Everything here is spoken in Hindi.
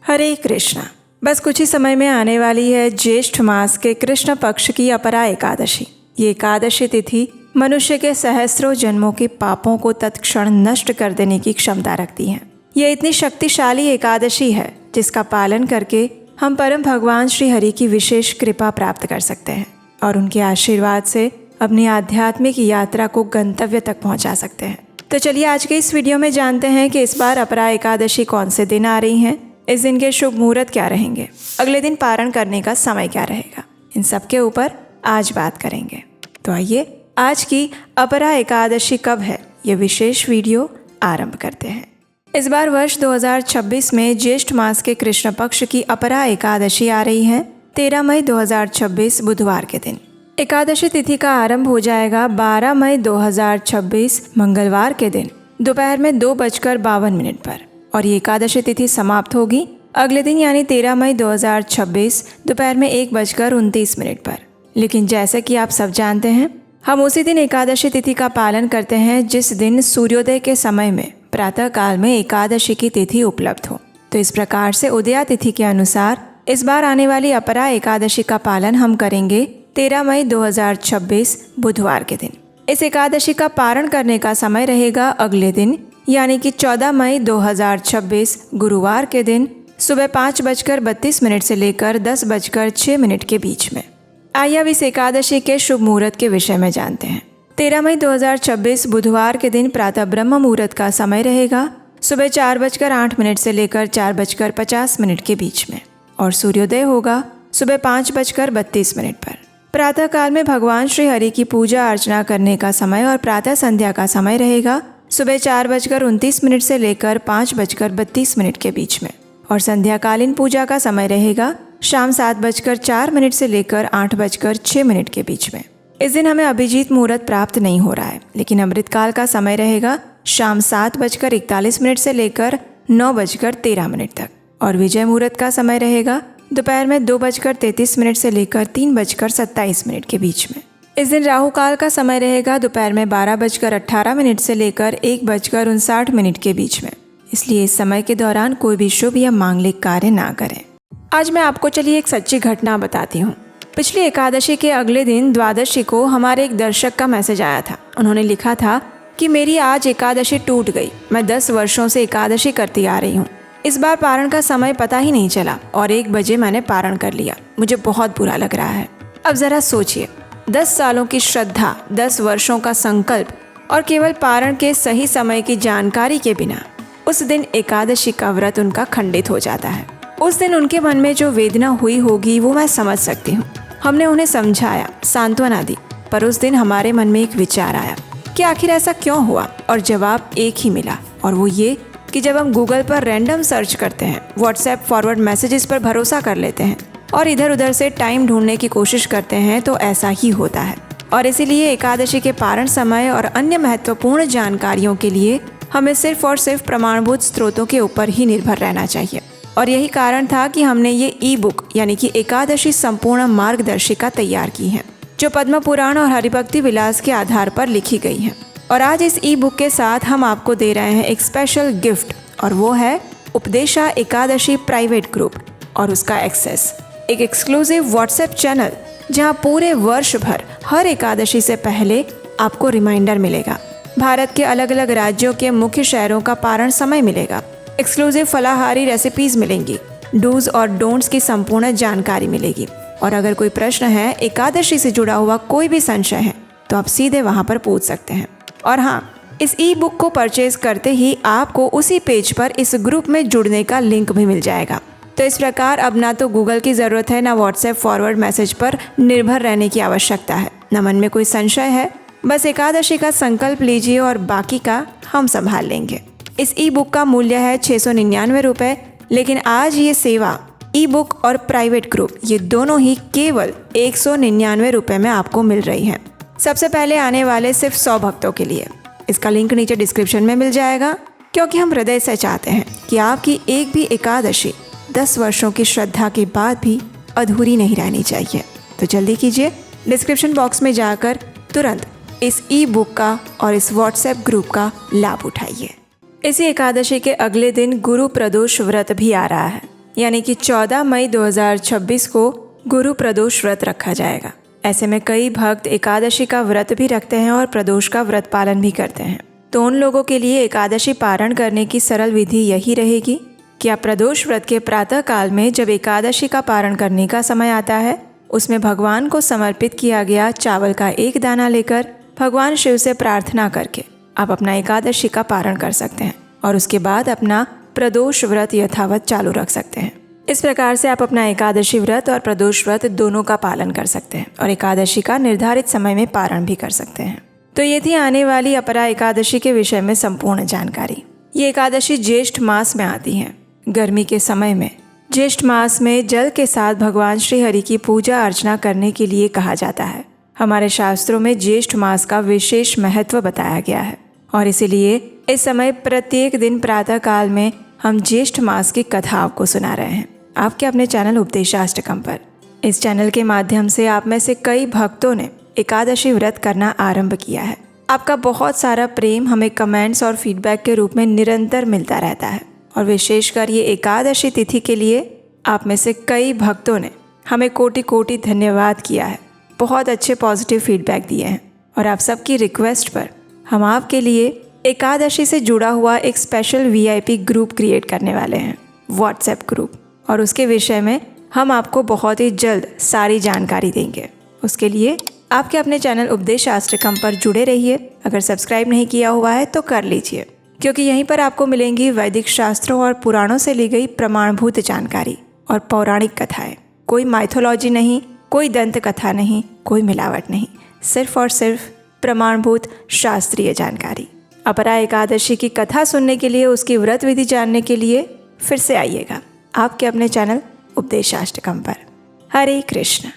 हरे कृष्णा। बस कुछ ही समय में आने वाली है ज्येष्ठ मास के कृष्ण पक्ष की अपरा एकादशी। ये एकादशी तिथि मनुष्य के सहस्रों जन्मों के पापों को तत्क्षण नष्ट कर देने की क्षमता रखती है। यह इतनी शक्तिशाली एकादशी है जिसका पालन करके हम परम भगवान श्री हरि की विशेष कृपा प्राप्त कर सकते हैं और उनके आशीर्वाद से अपनी आध्यात्मिक यात्रा को गंतव्य तक पहुंचा सकते हैं। तो चलिए आज के इस वीडियो में जानते हैं कि इस बार अपरा एकादशी कौन से दिन आ रही हैं, इस दिन के शुभ मुहूर्त क्या रहेंगे, अगले दिन पारण करने का समय क्या रहेगा, इन सब के ऊपर आज बात करेंगे। तो आइए आज की अपरा एकादशी कब है, ये विशेष वीडियो आरंभ करते हैं। इस बार वर्ष 2026 में ज्येष्ठ मास के कृष्ण पक्ष की अपरा एकादशी आ रही है 13 मई 2026 बुधवार के दिन। एकादशी तिथि का आरंभ हो जाएगा 12 मई 2026 मंगलवार के दिन दोपहर में 2:52 पर और ये एकादशी तिथि समाप्त होगी अगले दिन यानी 13 मई 2026 दोपहर में 1:29 पर। लेकिन जैसे कि आप सब जानते हैं, हम उसी दिन एकादशी तिथि का पालन करते हैं जिस दिन सूर्योदय के समय में प्रातः काल में एकादशी की तिथि उपलब्ध हो। तो इस प्रकार से उदया तिथि के अनुसार इस बार आने वाली अपरा एकादशी का पालन हम करेंगे 13 मई 2026 बुधवार के दिन। इस एकादशी का पारण करने का समय रहेगा अगले दिन यानी कि 14 मई 2026 गुरुवार के दिन सुबह 5:32 से लेकर 10:06 के बीच में। आइए अब इस एकादशी के शुभ मुहूर्त के विषय में जानते हैं। 13 मई 2026 बुधवार के दिन प्रातः ब्रह्म मुहूर्त का समय रहेगा सुबह 4:08 से लेकर 4:50 के बीच में और सूर्योदय होगा सुबह 5:32 पर। प्रातः काल में भगवान श्री हरि की पूजा अर्चना करने का समय और प्रातः संध्या का समय रहेगा सुबह 4:29 से लेकर 5:32 के बीच में और संध्याकालीन पूजा का समय रहेगा शाम 7:04 से लेकर 8:06 के बीच में। इस दिन हमें अभिजीत मुहूर्त प्राप्त नहीं हो रहा है, लेकिन अमृतकाल का समय रहेगा शाम 7:41 से लेकर 9:13 तक और विजय मुहूर्त का समय रहेगा दोपहर में 2:33 से लेकर 3:27 के बीच में। इस दिन राहु काल का समय रहेगा दोपहर में 12:18 से लेकर 1:59 के बीच में, इसलिए इस समय के दौरान कोई भी शुभ या मांगलिक कार्य ना करें। आज मैं आपको चलिए एक सच्ची घटना बताती हूँ। पिछली एकादशी के अगले दिन द्वादशी को हमारे एक दर्शक का मैसेज आया था। उन्होंने लिखा था कि मेरी आज एकादशी टूट गई। मैं 10 वर्षों से एकादशी करती आ रही हूँ। इस बार पारण का समय पता ही नहीं चला और 1 बजे मैंने पारण कर लिया। मुझे बहुत बुरा लग रहा है। अब जरा सोचिए, 10 सालों की श्रद्धा, 10 वर्षों का संकल्प और केवल पारण के सही समय की जानकारी के बिना उस दिन एकादशी का व्रत उनका खंडित हो जाता है। उस दिन उनके मन में जो वेदना हुई होगी वो मैं समझ सकती हूँ। हमने उन्हें समझाया, सांत्वना दी, पर उस दिन हमारे मन में एक विचार आया कि आखिर ऐसा क्यों हुआ, और जवाब एक ही मिला और वो ये कि जब हम गूगल पर रैंडम सर्च करते हैं, व्हाट्सएप फॉरवर्ड मैसेजेस पर भरोसा कर लेते हैं और इधर उधर से टाइम ढूंढने की कोशिश करते हैं तो ऐसा ही होता है। और इसीलिए एकादशी के पारण समय और अन्य महत्वपूर्ण जानकारियों के लिए हमें सिर्फ और सिर्फ प्रमाणभूत स्रोतों के ऊपर ही निर्भर रहना चाहिए। और यही कारण था कि हमने ये ई बुक यानी कि एकादशी संपूर्ण मार्गदर्शिका तैयार की है, जो पद्म पुराण और हरिभक्ति विलास के आधार पर लिखी गई है। और आज इस ई बुक के साथ हम आपको दे रहे हैं एक स्पेशल गिफ्ट, और वो है उपदेशा एकादशी प्राइवेट ग्रुप और उसका एक्सेस, एक एक्सक्लूसिव व्हाट्सएप चैनल जहां पूरे वर्ष भर हर एकादशी से पहले आपको रिमाइंडर मिलेगा। भारत के अलग अलग राज्यों के मुख्य शहरों का पारण समय मिलेगा। एक्सक्लूसिव फलाहारी रेसिपीज मिलेंगी, डूज और डोंट्स की संपूर्ण जानकारी मिलेगी। और अगर कोई प्रश्न है, एकादशी से जुड़ा हुआ कोई भी संशय है, तो आप सीधे वहां पर पूछ सकते हैं। और हाँ, इस ई बुक को परचेज करते ही आपको उसी पेज पर इस ग्रुप में जुड़ने का लिंक भी मिल जाएगा। तो इस प्रकार अब ना तो गूगल की ज़रूरत है, ना व्हाट्सएप फॉरवर्ड मैसेज पर निर्भर रहने की आवश्यकता है, न मन में कोई संशय है। बस एकादशी का संकल्प लीजिए और बाकी का हम संभाल लेंगे। इस ई बुक का मूल्य है 699 रुपये, लेकिन आज ये सेवा ई बुक और प्राइवेट ग्रुप ये दोनों ही केवल 199 रुपये में आपको मिल रही है। सबसे पहले आने वाले सिर्फ 100 भक्तों के लिए। इसका लिंक नीचे डिस्क्रिप्शन में मिल जाएगा, क्योंकि हम हृदय से चाहते हैं कि आपकी एक भी एकादशी 10 वर्षों की श्रद्धा के बाद भी अधूरी नहीं रहनी चाहिए। तो जल्दी कीजिए, डिस्क्रिप्शन बॉक्स में जाकर तुरंत इस ई बुक का और इस व्हाट्सएप ग्रुप का लाभ उठाइए। इसी एकादशी के अगले दिन गुरु प्रदोष व्रत भी आ रहा है। यानी कि 14 मई 2026 को गुरु प्रदोष व्रत रखा जाएगा। ऐसे में कई भक्त एकादशी का व्रत भी रखते हैं और प्रदोष का व्रत पालन भी करते हैं। तो उन लोगों के लिए एकादशी पारण करने की सरल विधि यही रहेगी कि आप प्रदोष व्रत के प्रातः काल में जब एकादशी का पारण करने का समय आता है, उसमें भगवान को समर्पित किया गया चावल का एक दाना लेकर भगवान शिव से प्रार्थना करके आप अपना एकादशी का पारण कर सकते हैं और उसके बाद अपना प्रदोष व्रत यथावत चालू रख सकते हैं। इस प्रकार से आप अपना एकादशी व्रत और प्रदोष व्रत दोनों का पालन कर सकते हैं और एकादशी का निर्धारित समय में पारण भी कर सकते हैं। तो ये थी आने वाली अपरा एकादशी के विषय में संपूर्ण जानकारी। ये एकादशी ज्येष्ठ मास में आती है। गर्मी के समय में ज्येष्ठ मास में जल के साथ भगवान श्री हरि की पूजा अर्चना करने के लिए कहा जाता है। हमारे शास्त्रों में ज्येष्ठ मास का विशेष महत्व बताया गया है और इसीलिए इस समय प्रत्येक दिन प्रातः काल में हम ज्येष्ठ मास की कथाओं को सुना रहे हैं आपके अपने चैनल उपदेशाष्टकम पर। इस चैनल के माध्यम से आप में से कई भक्तों ने एकादशी व्रत करना आरंभ किया है। आपका बहुत सारा प्रेम हमें कमेंट्स और फीडबैक के रूप में निरंतर मिलता रहता है और विशेषकर ये एकादशी तिथि के लिए आप में से कई भक्तों ने हमें कोटि कोटि धन्यवाद किया है। बहुत अच्छे पॉजिटिव फीडबैक दिए हैं और आप सबकी रिक्वेस्ट पर हम आपके लिए एकादशी से जुड़ा हुआ एक स्पेशल VIP ग्रुप क्रिएट करने वाले हैं, व्हाट्सएप ग्रुप, और उसके विषय में हम आपको बहुत ही जल्द सारी जानकारी देंगे। उसके लिए आपके अपने चैनल उपदेशाष्टकम पर जुड़े रहिए। अगर सब्सक्राइब नहीं किया हुआ है तो कर लीजिए, क्योंकि यहीं पर आपको मिलेंगी वैदिक शास्त्रों और पुराणों से ली गई प्रमाणभूत जानकारी और पौराणिक कथाएं। कोई माइथोलॉजी नहीं, कोई दंत कथा नहीं, कोई मिलावट नहीं, सिर्फ और सिर्फ प्रमाणभूत शास्त्रीय जानकारी। अपरा एकादशी की कथा सुनने के लिए, उसकी व्रत विधि जानने के लिए फिर से आइएगा आपके अपने चैनल उपदेशाष्टकम पर। हरे कृष्ण।